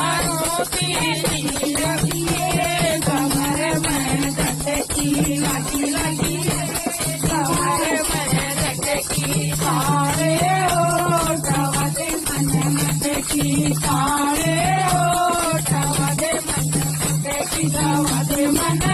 आरोपी लगी कमर में झटकी लगी कमर में झटकी सारे ओठवदे मन झटकी सारे ओठवदे मन झटकी मन